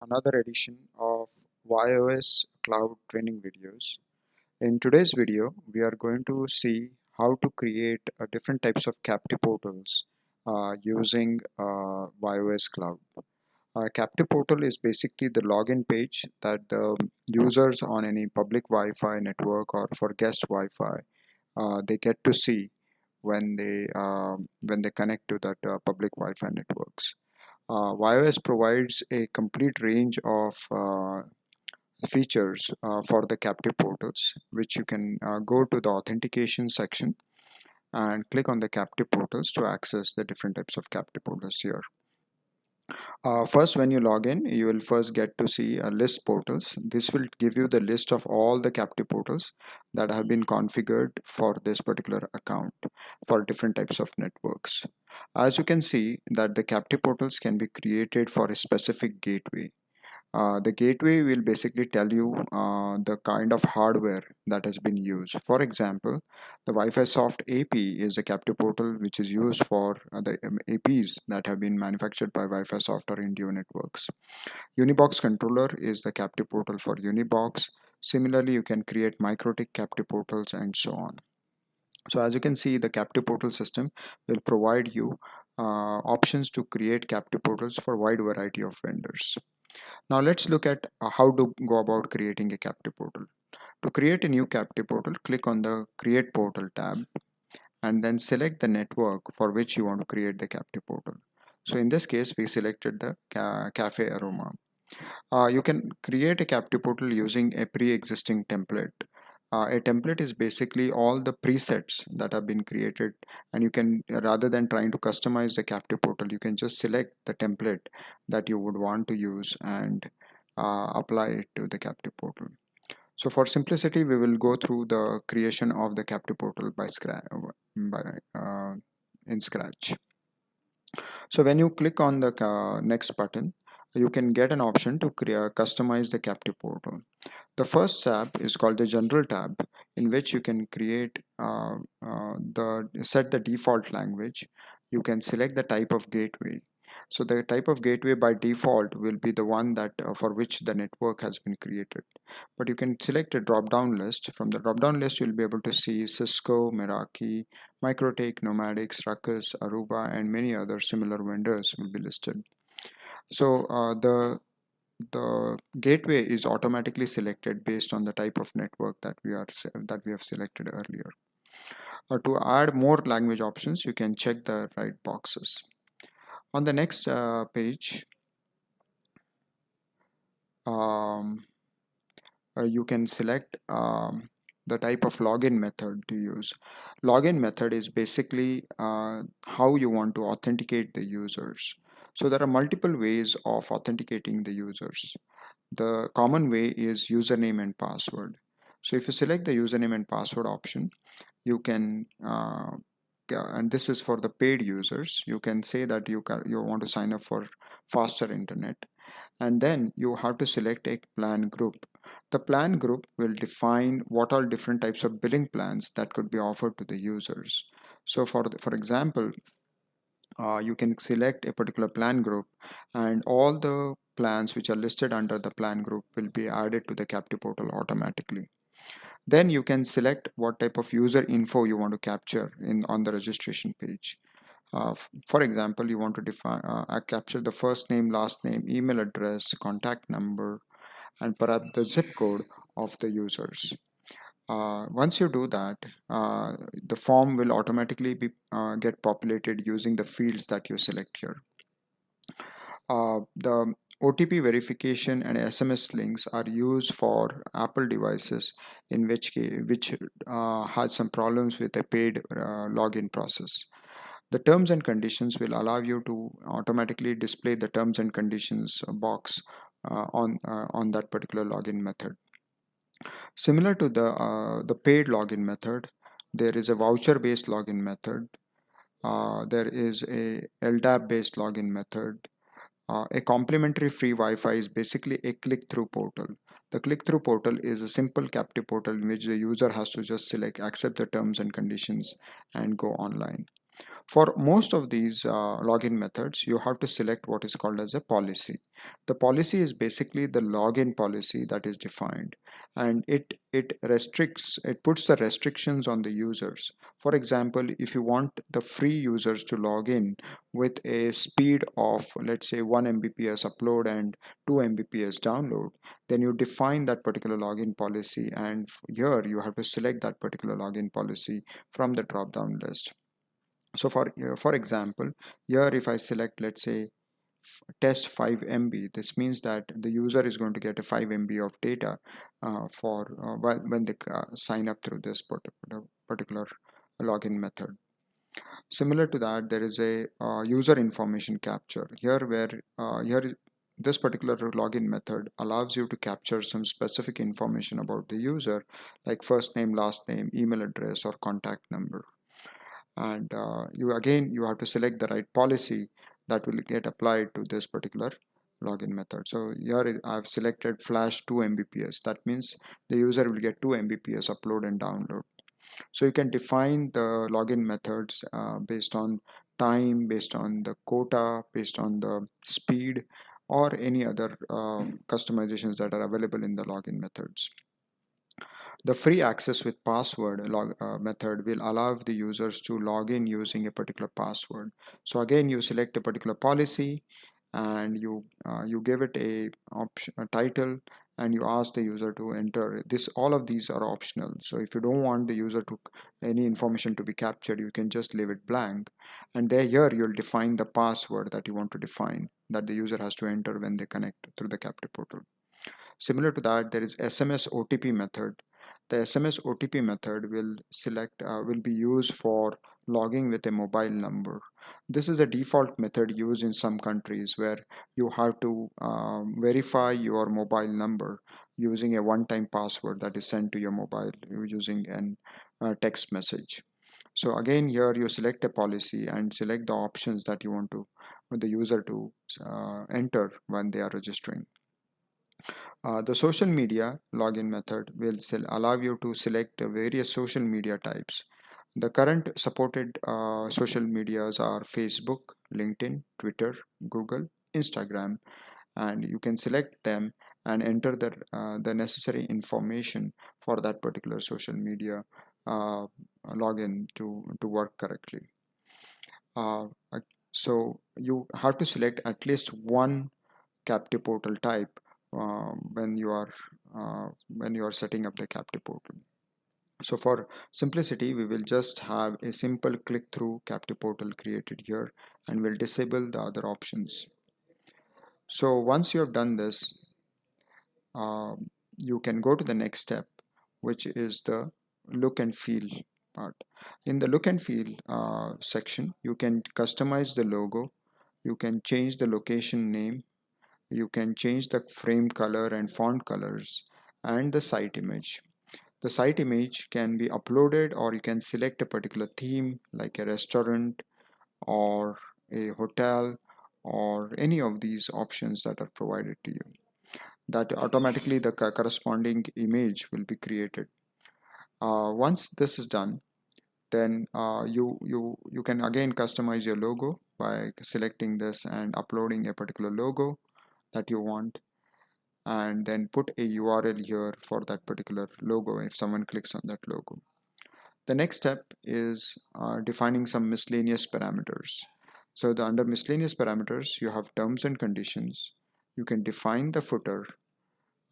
another edition of WiOS Cloud training videos. In today's video, we are going to see how to create different types of captive portals using WiOS Cloud. Captive portal is basically the login page that the users on any public Wi-Fi network or for guest Wi-Fi they get to see when they connect to that public Wi-Fi networks. WiOS provides a complete range of features for the captive portals, which you can go to the authentication section and click on the captive portals to access the different types of captive portals here. First, when you log in, you will first get to see a list portals. This will give you the list of all the captive portals that have been configured for this particular account for different types of networks. As you can see that the captive portals can be created for a specific gateway. The gateway will basically tell you the kind of hardware that has been used. For example, the Wi-Fi Soft AP is a captive portal which is used for the APs that have been manufactured by Wi-Fi Soft or Indio networks. Unibox controller is the captive portal for Unibox. Similarly, you can create MikroTik captive portals and so on. So as you can see, the captive portal system will provide you options to create captive portals for a wide variety of vendors. Now let's look at how to go about creating a captive portal. To create a new captive portal, click on the Create Portal tab and then select the network for which you want to create the captive portal. So in this case, we selected the Cafe Aroma. You can create a captive portal using a pre-existing template. A template is basically all the presets that have been created, and you can, rather than trying to customize the captive portal, you can just select the template that you would want to use and apply it to the captive portal. So for simplicity, we will go through the creation of the captive portal in Scratch. So when you click on the next button, you can get an option to customize the captive portal. The first tab is called the General tab, in which you can create set the default language. You can select the type of gateway. So the type of gateway by default will be the one that for which the network has been created. But you can select a drop-down list. From the drop-down list, you'll be able to see Cisco, Meraki, MikroTik, Nomadix, Ruckus, Aruba, and many other similar vendors will be listed. So the gateway is automatically selected based on the type of network that we have selected earlier. To add more language options, you can check the right boxes. On the next page, you can select the type of login method to use. Login method is basically how you want to authenticate the users. So there are multiple ways of authenticating the users. The common way is username and password. So if you select the username and password option, you can and this is for the paid users. You can say that you want to sign up for faster internet, and then you have to select a plan group. The plan group will define what all different types of billing plans that could be offered to the users. So for example, you can select a particular plan group, and all the plans which are listed under the plan group will be added to the captive portal automatically. Then you can select what type of user info you want to capture on the registration page. For example, you want to capture the first name, last name, email address, contact number, and perhaps the zip code of the users. Once you do that, the form will automatically get populated using the fields that you select here. The OTP verification and SMS links are used for Apple devices in which had some problems with a paid login process. The terms and conditions will allow you to automatically display the terms and conditions box on that particular login method. Similar to the paid login method, there is a voucher based login method. There is a LDAP based login method. A complimentary free Wi-Fi is basically a click-through portal. The click-through portal is a simple captive portal in which the user has to just select accept the terms and conditions and go online. For most of these login methods, you have to select what is called as a policy. The policy is basically the login policy that is defined, and it puts the restrictions on the users. For example, if you want the free users to log in with a speed of, let's say, 1 Mbps upload and 2 Mbps download, then you define that particular login policy, and here you have to select that particular login policy from the drop down list. So for example, here if I select, let's say, test 5 MB, this means that the user is going to get a 5 MB of data when they sign up through this particular login method. Similar to that, there is a user information capture here, where this particular login method allows you to capture some specific information about the user, like first name, last name, email address, or contact number. And you have to select the right policy that will get applied to this particular login method. So here I've selected flash 2 Mbps. That means the user will get 2 Mbps upload and download. So you can define the login methods based on time, based on the quota, based on the speed, or any other customizations that are available in the login methods. The free access with password method will allow the users to log in using a particular password. So again, you select a particular policy, and you give it a title, and you ask the user to enter this. All of these are optional. So if you don't want the user to any information to be captured, you can just leave it blank. And here you'll define the password that you want to define, that the user has to enter when they connect through the captive portal. Similar to that, there is SMS OTP method. The SMS OTP method will be used for logging with a mobile number. This is a default method used in some countries, where you have to verify your mobile number using a one-time password that is sent to your mobile using an text message. So again, here you select a policy and select the options that you want the user to enter when they are registering. The social media login method will allow you to select various social media types. The current supported social medias are Facebook, LinkedIn, Twitter, Google, Instagram, and you can select them and enter the necessary information for that particular social media uh, login to work correctly. Uh, uh, so you have to select at least one captive portal type when you are setting up the captive portal. So for simplicity, we will just have a simple click-through captive portal created here, and we'll disable the other options. So once you have done this, you can go to the next step, which is the look and feel part. In the look and feel section, you can customize the logo, you can change the location name, you can change the frame color and font colors, and the site image. The site image can be uploaded, or you can select a particular theme like a restaurant or a hotel, or any of these options that are provided to you. That automatically the corresponding image will be created. Once this is done, then you can again customize your logo by selecting this and uploading a particular logo that you want, and then put a URL here for that particular logo if someone clicks on that logo. The next step is defining some miscellaneous parameters. So under miscellaneous parameters, you have terms and conditions. You can define the footer.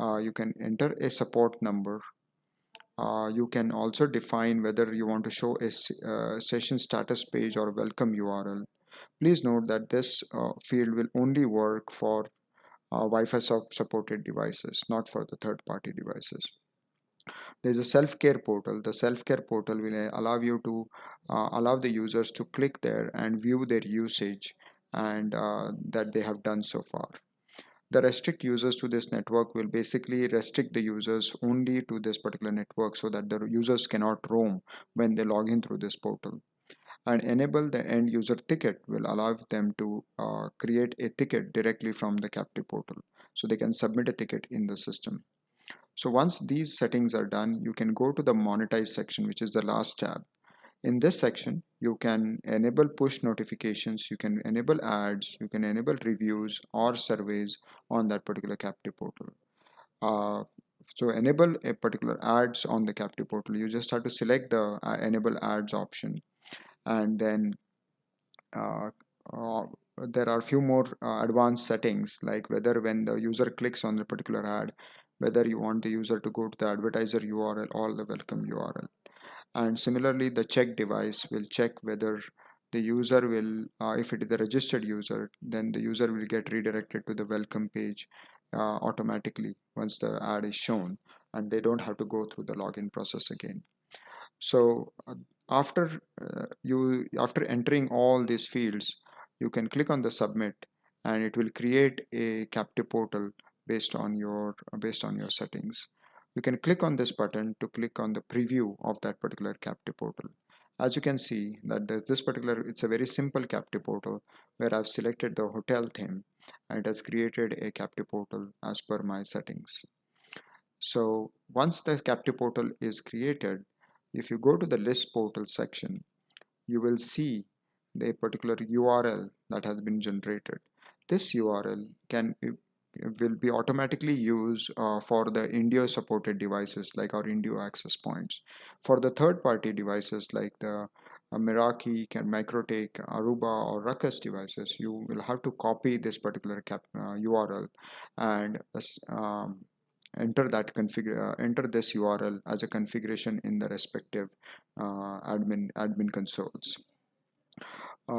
You can enter a support number. You can also define whether you want to show a session status page or welcome URL. Please note that this field will only work for Wi-Fi supported devices, not for the third-party devices. There's a self-care portal. The self-care portal will allow you to allow the users to click there and view their usage and that they have done so far. The restrict users to this network will basically restrict the users only to this particular network, so that the users cannot roam when they log in through this portal. And enable the end user ticket will allow them to create a ticket directly from the captive portal, so they can submit a ticket in the system. So once these settings are done, you can go to the monetize section, which is the last tab. In this section, you can enable push notifications, you can enable ads, you can enable reviews or surveys on that particular captive portal. So enable a particular ads on the captive portal. You just have to select the enable ads option, and then uh, uh, there are a few more advanced settings, like whether when the user clicks on the particular ad, whether you want the user to go to the advertiser URL or the welcome URL. And similarly, the check device will check whether the user will, if it is a registered user, then the user will get redirected to the welcome page automatically once the ad is shown, and they don't have to go through the login process again. So after entering all these fields, you can click on the submit, and it will create a captive portal based on your settings. You can click on this button to click on the preview of that particular captive portal. As you can see that this particular, it's a very simple captive portal where I've selected the hotel theme, and it has created a captive portal as per my settings. So once the captive portal is created, if you go to the list portal section, you will see the particular URL that has been generated. This URL will be automatically used for the Indio supported devices like our Indio access points. For the third party devices like the Meraki, Microtech, Aruba or Ruckus devices, you will have to copy this particular URL and enter this URL as a configuration in the respective admin consoles.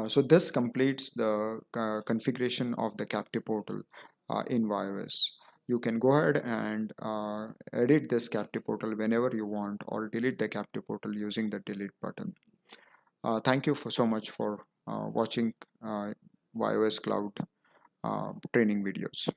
So this completes the configuration of the captive portal in WiOS. You can go ahead and edit this captive portal whenever you want, or delete the captive portal using the delete button. Thank you so much for watching WiOS Cloud training videos.